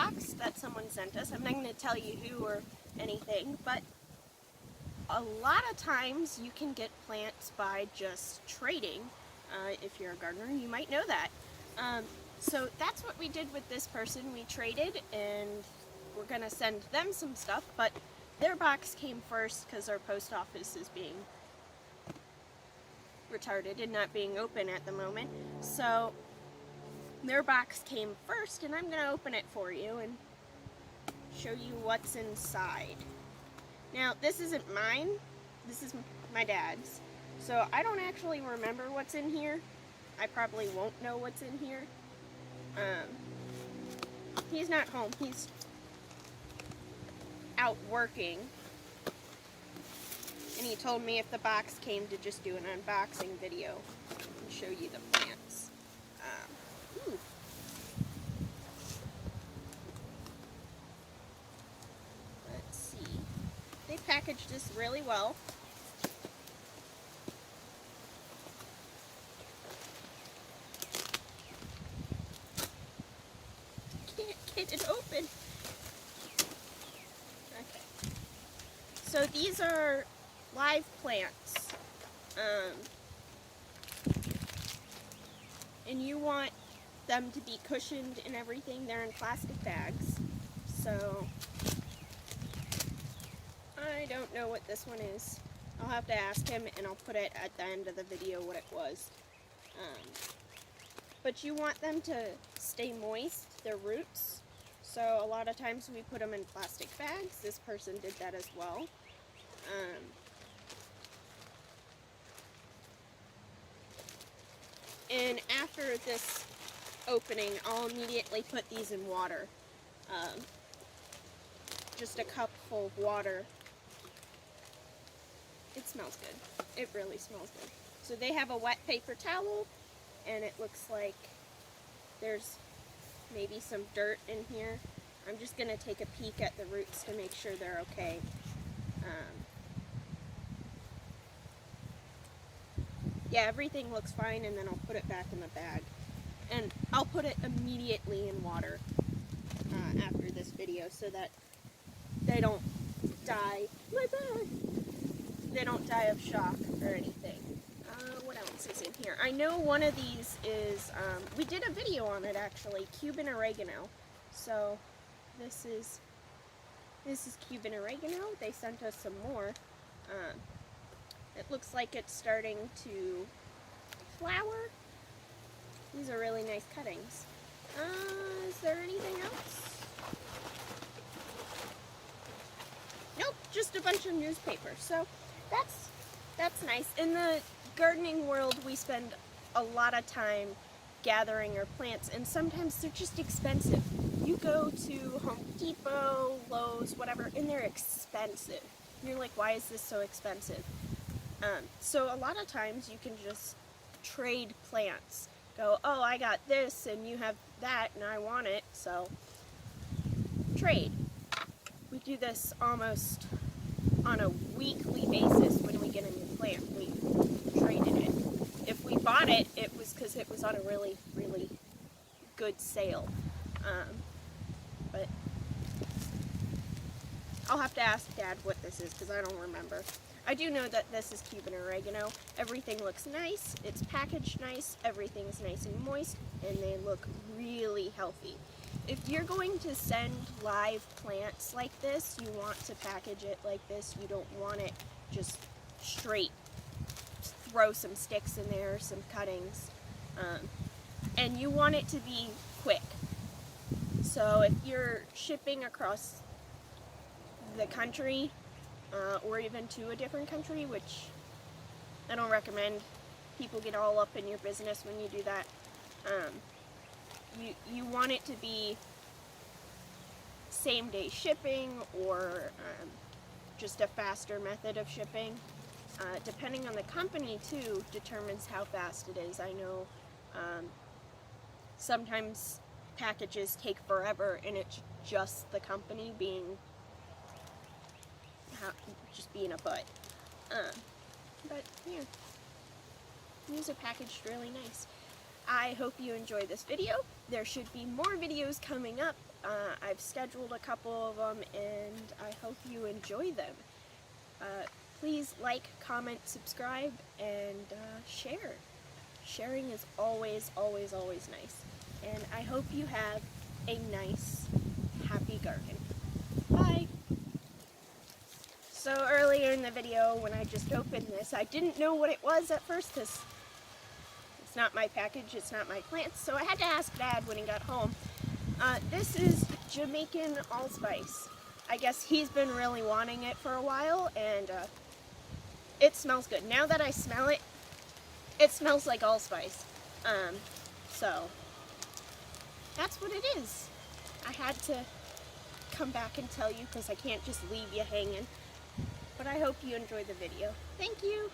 box that someone sent us. I'm not going to tell you who or anything, but a lot of times you can get plants by just trading. If you're a gardener, you might know that. So that's what we did with this person. We traded, and we're going to send them some stuff, but their box came first because our post office is being retarded and not being open at the moment. So their box came first, and I'm going to open it for you and show you what's inside. Now, this isn't mine, this is my dad's, so I don't actually remember what's in here. I probably won't know what's in here. He's not home, he's out working, and he told me if the box came to just do an unboxing video and show you the plants. Ooh. Let's see. They packaged this really well. Can't get it open. Okay. So these are live plants. And you want them to be cushioned and everything. They're in plastic bags. So I don't know what this one is. I'll have to ask him, and I'll put it at the end of the video what it was. But you want them to stay moist, their roots. So a lot of times we put them in plastic bags. This person did that as well. And after this opening, I'll immediately put these in water. Just a cup full of water. It smells good. It really smells good. So they have a wet paper towel, and it looks like there's maybe some dirt in here. I'm just going to take a peek at the roots to make sure they're okay. Yeah, everything looks fine, and then I'll put it back in the bag. And I'll put it immediately in water after this video so that they don't die. My bag! They don't die of shock or anything. What else is in here? I know one of these is, we did a video on it actually, Cuban oregano. So this is Cuban oregano. They sent us some more. It looks like it's starting to flower. These are really nice cuttings. Is there anything else? Nope, just a bunch of newspaper. So that's nice. In the gardening world, we spend a lot of time gathering our plants, and sometimes they're just expensive. You go to Home Depot, Lowe's, whatever, and they're expensive. And you're like, why is this so expensive? So a lot of times you can just trade plants. Go, oh, I got this and you have that and I want it, so trade. We do this almost on a weekly basis. When we get a new plant, we traded it. If we bought it, it was because it was on a really, really good sale. But I'll have to ask Dad what this is because I don't remember. I do know that this is Cuban oregano. Everything looks nice, it's packaged nice, everything's nice and moist, and they look really healthy. If you're going to send live plants like this, you want to package it like this. You don't want it just straight. Throw some sticks in there, some cuttings. And you want it to be quick. So if you're shipping across the country, or even to a different country, which I don't recommend. People get all up in your business when you do that. You want it to be same day shipping, or just a faster method of shipping. Depending on the company too determines how fast it is. I know sometimes packages take forever, and it's just the company being a butt. But yeah, these are packaged really nice. I hope you enjoyed this video. There should be more videos coming up I've scheduled a couple of them, and I hope you enjoy them. Please like, comment, subscribe, and share. Sharing is always, always, always nice. And I hope you have a nice, happy garden. Bye! So earlier in the video, when I just opened this, I didn't know what it was at first, because it's not my package, it's not my plants, so I had to ask Dad when he got home. This is Jamaican allspice. I guess he's been really wanting it for a while, and it smells good. Now that I smell it, it smells like allspice. So that's what it is. I had to come back and tell you because I can't just leave you hanging. But I hope you enjoy the video. Thank you!